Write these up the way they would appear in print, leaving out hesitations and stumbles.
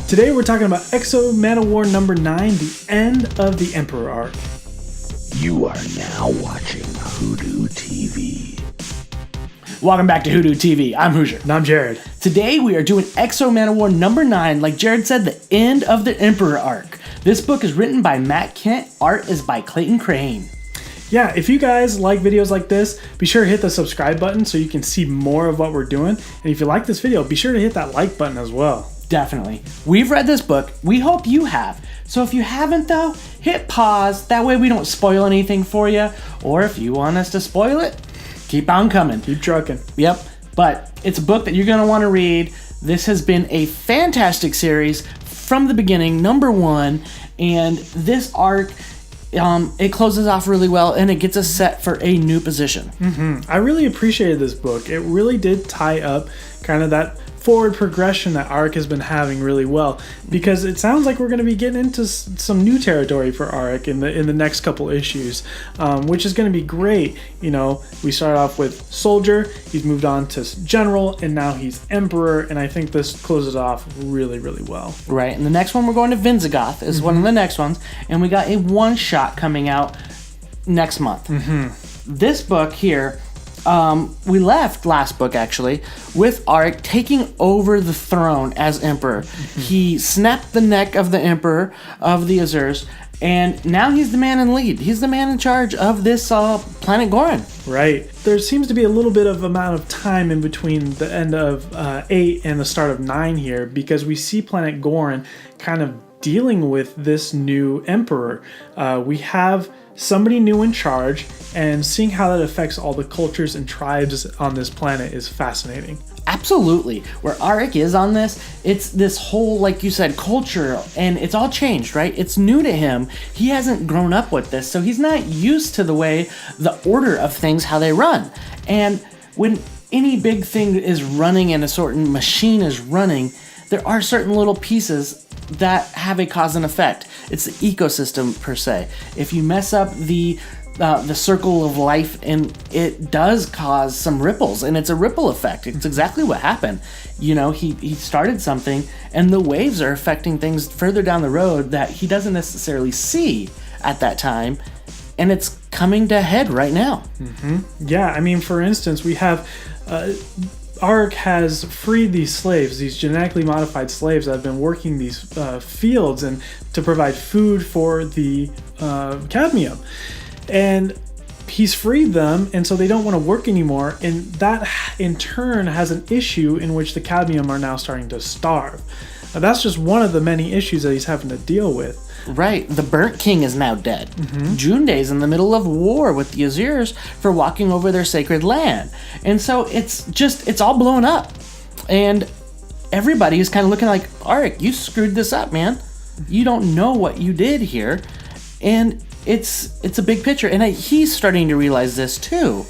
Today we're talking about X-O Manowar number 9, the end of the Emperor arc. You are now watching WhoDooTV. Welcome back to WhoDooTV. I'm Hooser. And I'm Jared. Today we are doing X-O Manowar number 9, like Jared said, the end of the Emperor arc. This book is written by Kindt, art is by Crain. Yeah, if you guys like videos like this, be sure to hit the subscribe button so you can see more of what we're doing. And if you like this video, be sure to hit that like button as well. Definitely. We've read this book. We hope you have. So if you haven't though, hit pause. That way we don't spoil anything for you. Or if you want us to spoil it, keep on coming. Keep trucking. Yep. But it's a book that you're going to want to read. This has been a fantastic series from the beginning, number 1. And this arc, it closes off really well and it gets us set for a new position. I really appreciated this book. It really did tie up kind of that forward progression that Aric has been having really well, because it sounds like we're going to be getting into some new territory for Aric in the next couple issues, which is going to be great. You know, we started off with soldier, he's moved on to general, and now he's emperor, and I think this closes off really, really well. Right, and the next one we're going to Vinzagoth is one of the next ones, and we got a one-shot coming out next month. This book here, we left last book actually with Aric taking over the throne as emperor. He snapped the neck of the emperor of the Azures, and now he's the man in lead. He's the man in charge of this planet Gorin. Right. There seems to be a little bit of amount of time in between the end of 8 and the start of 9 here, because we see planet Gorin kind of dealing with this new emperor. We have somebody new in charge, and seeing how that affects all the cultures and tribes on this planet is fascinating. Absolutely. Where Aric is on this, it's this whole, like you said, culture, and it's all changed, right? It's new to him. He hasn't grown up with this, so he's not used to the way, the order of things, how they run. And when any big thing is running and a certain machine is running, there are certain little pieces that have a cause and effect. It's the ecosystem per se. If you mess up the circle of life, and it does cause some ripples, and it's a ripple effect. It's exactly what happened. You know, he started something, and the waves are affecting things further down the road that he doesn't necessarily see at that time, and it's coming to head right now. Yeah, I mean, for instance, we have Aric has freed these slaves, these genetically modified slaves that have been working these fields and to provide food for the cadmium. And he's freed them, and so they don't want to work anymore, and that in turn has an issue in which the cadmium are now starting to starve. Now, that's just one of the many issues that he's having to deal with. Right, the Burnt King is now dead. Junde's in the middle of war with the Azures for walking over their sacred land. And so it's all blown up. And everybody is kind of looking like, Aric, you screwed this up, man. You don't know what you did here. And it's a big picture. And he's starting to realize this too.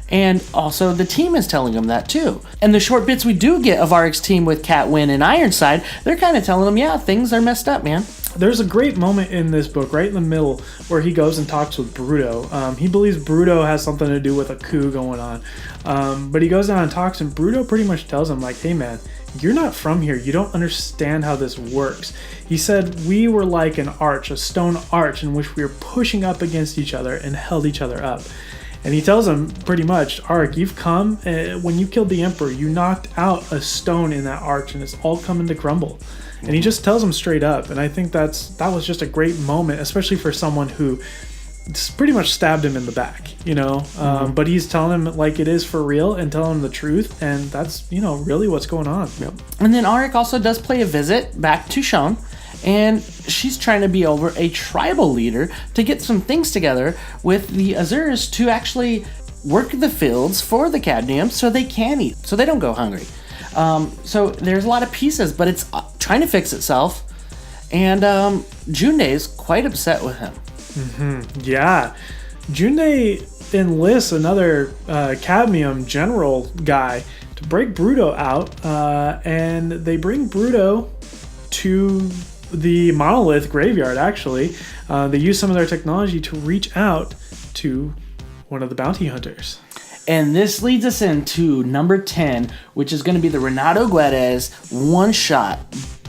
And also the team is telling him that too. And the short bits we do get of Aric's team with Catwin and Ironside, they're kind of telling him, yeah, things are messed up, man. There's a great moment in this book, right in the middle, where he goes and talks with Bruto. He believes Bruto has something to do with a coup going on. But he goes down and talks, and Bruto pretty much tells him, like, hey man, you're not from here. You don't understand how this works. He said we were like an arch, a stone arch, in which we were pushing up against each other and held each other up. And he tells him pretty much, Aric, you've come, when you killed the Emperor, you knocked out a stone in that arch, and it's all coming to crumble. And he just tells him straight up, and I think that was just a great moment, especially for someone who pretty much stabbed him in the back, you know. But he's telling him like it is for real and telling him the truth, and that's, you know, really what's going on. And then Aric also does play a visit back to Shone, and she's trying to be over a tribal leader to get some things together with the Azures to actually work the fields for the cadmium so they can eat, so they don't go hungry. So there's a lot of pieces, but it's trying to fix itself, and Junde's quite upset with him. Yeah, Junde enlists another cadmium general guy to break Bruto out, and they bring Bruto to the monolith graveyard. Actually, they use some of their technology to reach out to one of the bounty hunters. And this leads us into number 10, which is going to be the Renato Guedes one-shot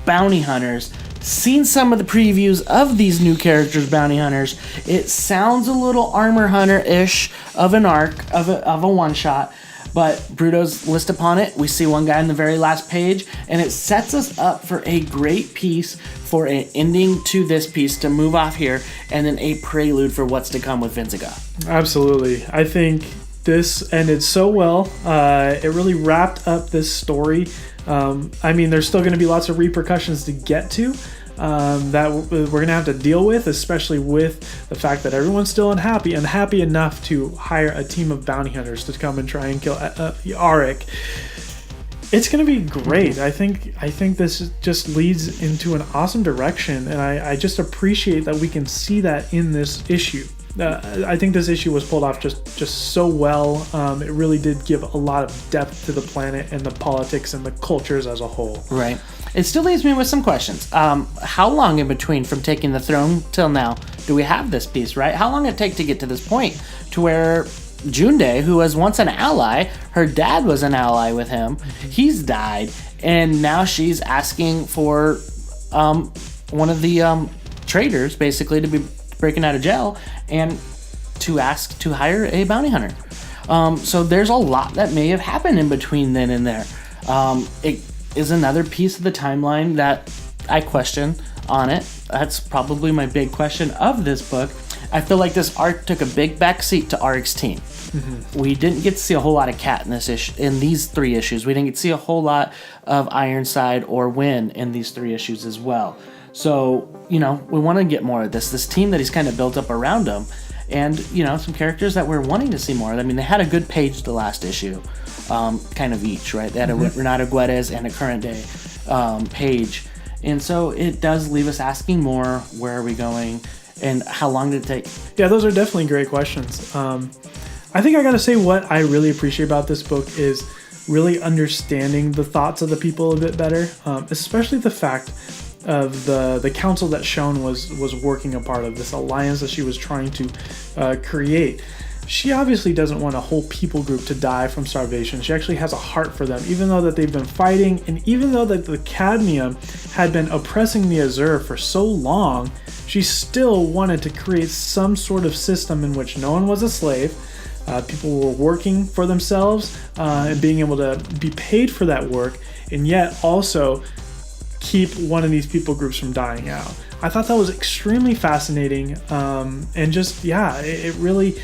bounty hunters. Seen some of the previews of these new characters, bounty hunters. It sounds a little Armor Hunter-ish of an arc, of a one-shot. But Bruto's list upon it, we see one guy in the very last page, and it sets us up for a great piece for an ending to this piece to move off here, and then a prelude for what's to come with Vinziga. Absolutely. I think this ended so well. It really wrapped up this story. I mean, there's still going to be lots of repercussions to get to. That we're going to have to deal with, especially with the fact that everyone's still unhappy enough to hire a team of bounty hunters to come and try and kill Aric. It's going to be great. I think this just leads into an awesome direction, and I just appreciate that we can see that in this issue. I think this issue was pulled off just so well. It really did give a lot of depth to the planet and the politics and the cultures as a whole. Right. It still leaves me with some questions. How long in between from taking the throne till now do we have this piece, right? How long did it take to get to this point to where Junde, who was once an ally, her dad was an ally with him, he's died, and now she's asking for one of the traders basically to be breaking out of jail and to ask to hire a bounty hunter. So there's a lot that may have happened in between then and there. It is another piece of the timeline that I question on it. That's probably my big question of this book. I feel like this arc took a big backseat to Aric's team. Mm-hmm. We didn't get to see a whole lot of Cat in this issue, in these 3 issues. We didn't get to see a whole lot of Ironside or Wynn in these 3 issues as well. So, we want to get more of this team that he's kind of built up around him, and, some characters that we're wanting to see more. I mean, they had a good page the last issue, kind of each, right? They had a Renato Guedes and a current day page. And so it does leave us asking more, where are we going, and how long did it take? Yeah, those are definitely great questions. I think I got to say what I really appreciate about this book is really understanding the thoughts of the people a bit better, especially the fact of the council that Shone was working a part of, this alliance that she was trying to create. She obviously doesn't want a whole people group to die from starvation. She actually has a heart for them, even though that they've been fighting, and even though that the Cadmium had been oppressing the Azure for so long, she still wanted to create some sort of system in which no one was a slave. People were working for themselves and being able to be paid for that work, and yet also keep one of these people groups from dying out. I thought that was extremely fascinating, and just, it really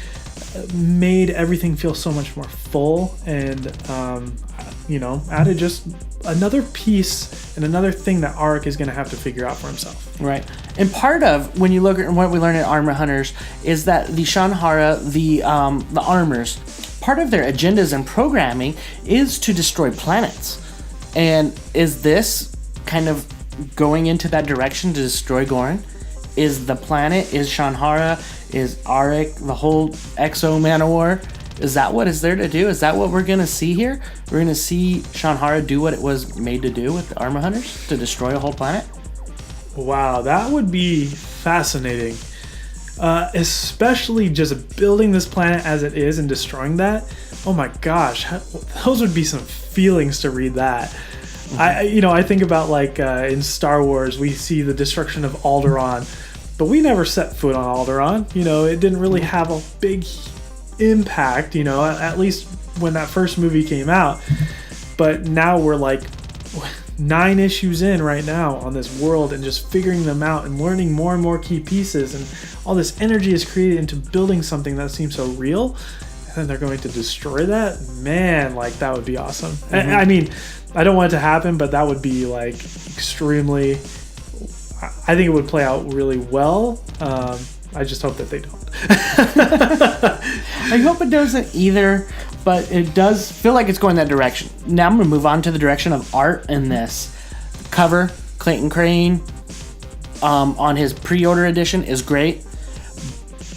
made everything feel so much more full, and added just another piece and another thing that Aric is going to have to figure out for himself. Right. And part of, when you look at what we learn in Armor Hunters, is that the Shanhara, the armors, part of their agendas and programming is to destroy planets. And is this kind of going into that direction to destroy Gorin? Is the planet, is Shanhara, is Aric, the whole X-O Manowar, is that what is there to do? Is that what we're going to see here? We're going to see Shanhara do what it was made to do with the Armor Hunters, to destroy a whole planet? Wow, that would be fascinating. Especially just building this planet as it is and destroying that. Oh my gosh, those would be some feelings to read that. Mm-hmm. I think about in Star Wars, we see the destruction of Alderaan, but we never set foot on Alderaan. It didn't really have a big impact, at least when that first movie came out. But now we're 9 issues in right now on this world and just figuring them out and learning more and more key pieces, and all this energy is created into building something that seems so real, and then they're going to destroy that. Man, that would be awesome. Mm-hmm. I mean, I don't want it to happen, but that would be extremely, I think it would play out really well. I just hope that they don't. I hope it doesn't either, but it does feel like it's going that direction. Now I'm going to move on to the direction of art in this. The cover, Clayton Crain, on his pre-order edition is great,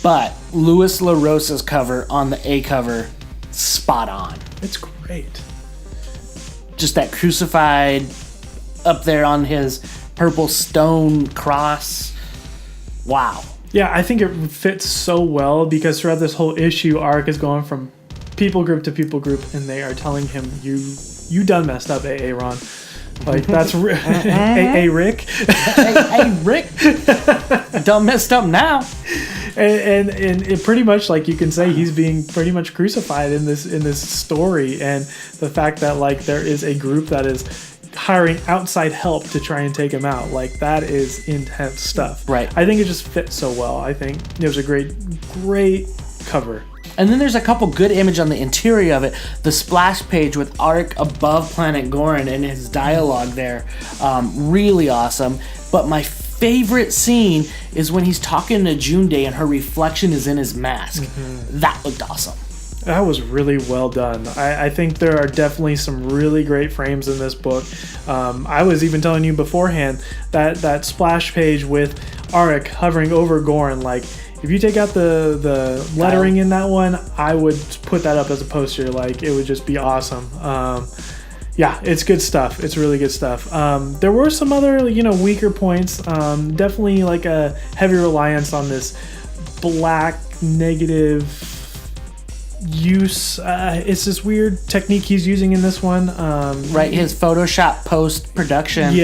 but Luis LaRosa's cover on the A cover, spot on. It's great. Just that crucified up there on his purple stone cross. Wow. Yeah, I think it fits so well because throughout this whole issue, Aric is going from people group to people group, and they are telling him, you done messed up, Aaron. Like that's hey Rick. hey Rick, done messed up now. And it pretty much, like, you can say he's being pretty much crucified in this story, and the fact that, like, there is a group that is hiring outside help to try and take him out, like, that is intense stuff. Right. I think it just fits so well. I think it was a great cover. And then there's a couple good image on the interior of it. The splash page with Aric above planet Gorin and his dialogue there. Really awesome. But my favorite scene is when he's talking to June Day and her reflection is in his mask. Mm-hmm. That looked awesome. That was really well done. I think there are definitely some really great frames in this book. I was even telling you beforehand that splash page with Aric hovering over Gorin, like, if you take out the lettering in that one, I would put that up as a poster. Like, it would just be awesome. Yeah, it's good stuff. It's really good stuff. There were some other, weaker points. Definitely like a heavy reliance on this black negative use. It's this weird technique he's using in this one. Right, his Photoshop post-production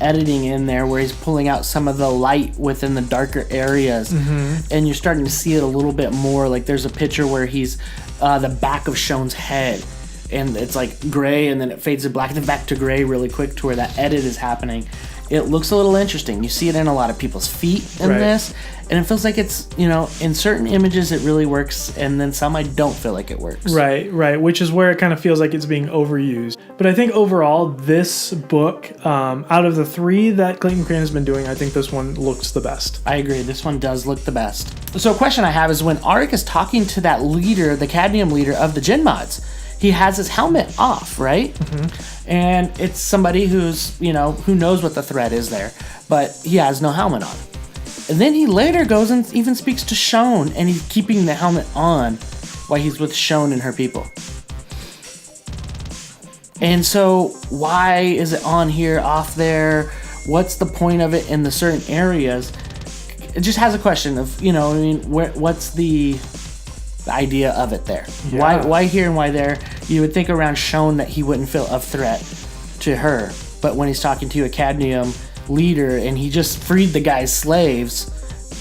editing in there where he's pulling out some of the light within the darker areas. Mm-hmm. And you're starting to see it a little bit more. Like, there's a picture where he's the back of Shon's head. And it's like gray, and then it fades to black, and then back to gray really quick to where that edit is happening. It looks a little interesting. You see it in a lot of people's feet in this, and it feels like it's, in certain images it really works, and then some I don't feel like it works. Right, which is where it kind of feels like it's being overused. But I think overall, this book, out of the three that Clayton Crain has been doing, I think this one looks the best. I agree. This one does look the best. So a question I have is when Aric is talking to that leader, the Cadmium leader of the Jinn Mods, he has his helmet off, right? Mm-hmm. And it's somebody who's, who knows what the threat is there, but he has no helmet on. And then he later goes and even speaks to Shon, and he's keeping the helmet on while he's with Shon and her people. And so why is it on here, off there? What's the point of it in the certain areas? It just has a question of, what's the idea of it there? Yeah. Why here and why there? You would think around Shon that he wouldn't feel a threat to her, but when he's talking to a Cadmium leader and he just freed the guy's slaves,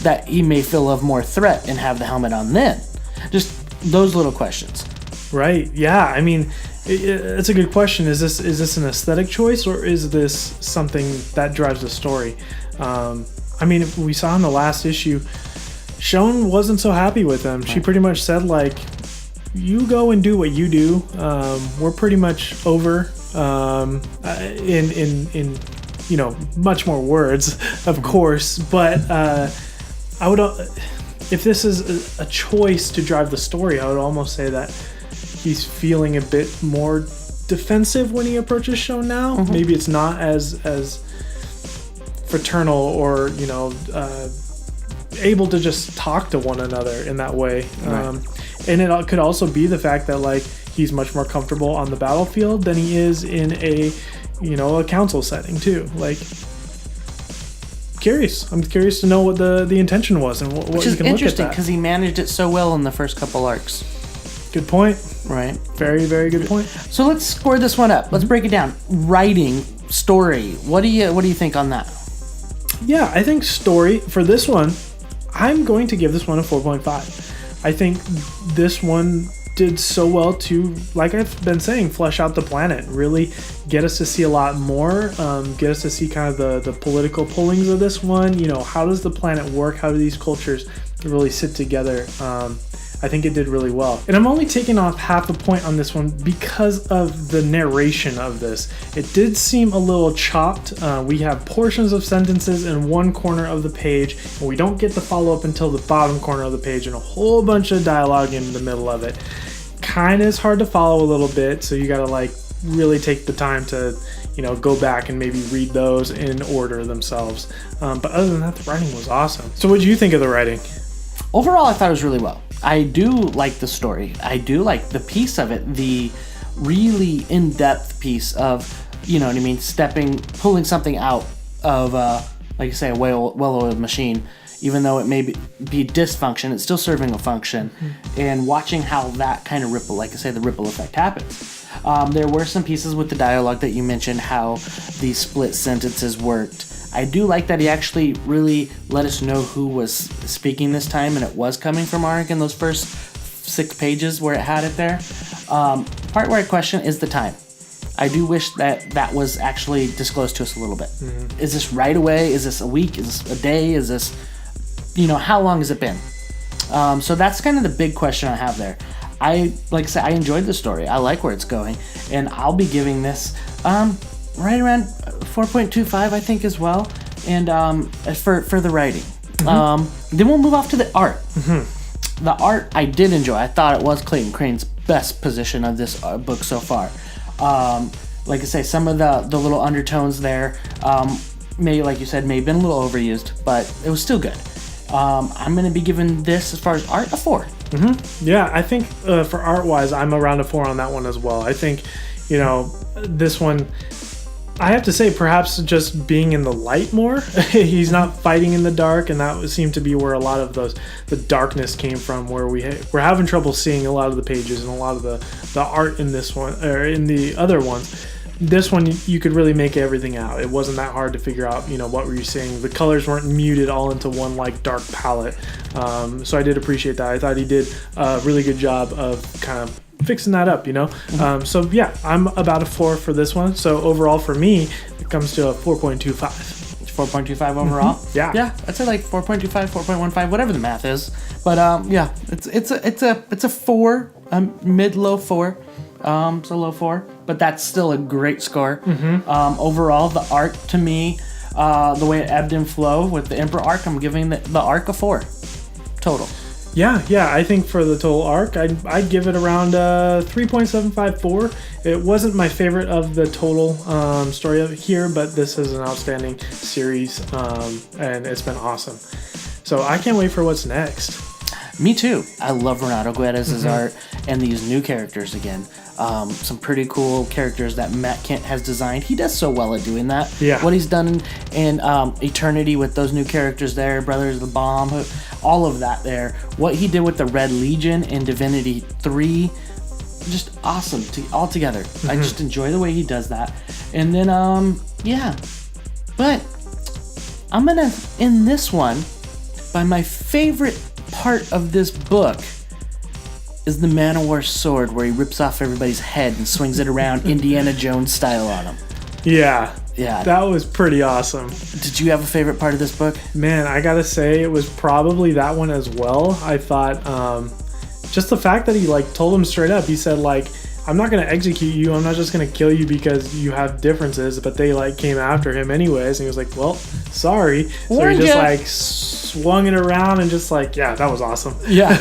that he may feel of more threat and have the helmet on then. Just those little questions. Right. Yeah. I mean, it's a good question. Is this an aesthetic choice, or is this something that drives the story? I mean, we saw in the last issue, Shon wasn't so happy with him. She pretty much said, like, you go and do what you do. We're pretty much over. In much more words, of course. But I would, if this is a choice to drive the story, I would almost say that he's feeling a bit more defensive when he approaches Shon now. Mm-hmm. Maybe it's not as fraternal or able to just talk to one another in that way. Right. And it could also be the fact that, like, he's much more comfortable on the battlefield than he is in a council setting too. Like, I'm curious to know what the intention was and what Which you is can look at interesting that. because he managed it so well in the first couple arcs. Good point. Right. Very, very good point. So let's score this one up. Let's break it down. Writing, story. What do you think on that? Yeah, I think story for this one, I'm going to give this one a 4.5. I think this one did so well to, like I've been saying, flesh out the planet, really get us to see a lot more, get us to see kind of the political pullings of this one. How does the planet work? How do these cultures really sit together? I think it did really well. And I'm only taking off half a point on this one because of the narration of this. It did seem a little chopped. We have portions of sentences in one corner of the page, and we don't get the follow-up until the bottom corner of the page, and a whole bunch of dialogue in the middle of it. Kind of is hard to follow a little bit, so you gotta, like, really take the time to, go back and maybe read those in order themselves. But other than that, the writing was awesome. So what did you think of the writing? Overall, I thought it was really well. I do like the story. I do like the piece of it, the really in-depth piece of, pulling something out of, like you say, a well-oiled machine. Even though it may be dysfunction, it's still serving a function. Mm-hmm. And watching how that kind of ripple, like I say, the ripple effect happens. There were some pieces with the dialogue that you mentioned, how the split sentences worked. I do like that he actually really let us know who was speaking this time, and it was coming from Aric in those first 6 pages where it had it there. Part where I question is the time. I do wish that was actually disclosed to us a little bit. Mm-hmm. Is this right away? Is this a week? Is this a day? Is this, how long has it been? So that's kind of the big question I have there. Like I said, I enjoyed the story. I like where it's going, and I'll be giving this right around 4.25, I think, as well. And for the writing, then we'll move off to the art. Mm-hmm. The art I did enjoy. I thought it was Clayton Crain's best position of this book so far. Like I say, some of the little undertones there, may, like you said, may have been a little overused, but it was still good. I'm going to be giving this, as far as art, a 4. Mm-hmm. Yeah, I think for art-wise, I'm around a 4 on that one as well. I think, this one, I have to say, perhaps just being in the light more. He's not fighting in the dark, and that seemed to be where a lot of the darkness came from, where we're having trouble seeing a lot of the pages and a lot of the art in this one, or in the other ones. This one, you could really make everything out. It wasn't that hard to figure out, what were you seeing. The colors weren't muted all into one, dark palette. So I did appreciate that. I thought he did a really good job of kind of fixing that up, Mm-hmm. So yeah, I'm about a 4 for this one. So overall for me, it comes to a 4.25. 4.25 overall? Mm-hmm. Yeah. Yeah, I'd say 4.25, 4.15, whatever the math is. But yeah, it's a 4, mid-low 4. So low 4, but that's still a great score. Mm-hmm. Overall, the art to me, the way it ebbed and flowed with the Emperor arc, I'm giving the arc a 4 total. Yeah, I think for the total arc, I'd give it around 3.754. It wasn't my favorite of the total story of here, but this is an outstanding series, and it's been awesome. So I can't wait for what's next. Me too. I love Renato Guedes' art and these new characters again. Some pretty cool characters that Matt Kindt has designed. He does so well at doing that. Yeah. What he's done in Eternity with those new characters there, Brothers of the Bomb, all of that there. What he did with the Red Legion in Divinity 3, just awesome all together. I just enjoy the way he does that. And then, yeah. But I'm going to end this one by my favorite part of this book is the Manowar sword, where he rips off everybody's head and swings it around Indiana Jones style on them. Yeah. Yeah. That was pretty awesome. Did you have a favorite part of this book? Man, I gotta say it was probably that one as well. I thought just the fact that he told him straight up. He said I'm not gonna execute you. I'm not just gonna kill you because you have differences. But they came after him anyways, and he was like, "Well, sorry." So he just swung it around and just yeah, that was awesome. Yeah.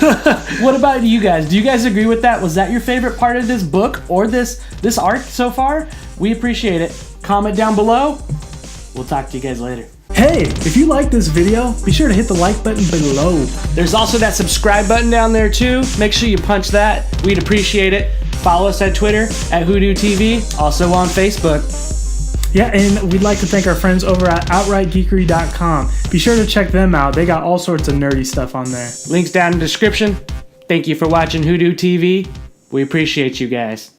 What about you guys? Do you guys agree with that? Was that your favorite part of this book or this arc so far? We appreciate it. Comment down below. We'll talk to you guys later. Hey, if you like this video, be sure to hit the like button below. There's also that subscribe button down there too. Make sure you punch that. We'd appreciate it. Follow us at Twitter at WhoDooTV, also on Facebook. Yeah, and we'd like to thank our friends over at OutrightGeekery.com. Be sure to check them out. They got all sorts of nerdy stuff on there. Links down in the description. Thank you for watching WhoDooTV. We appreciate you guys.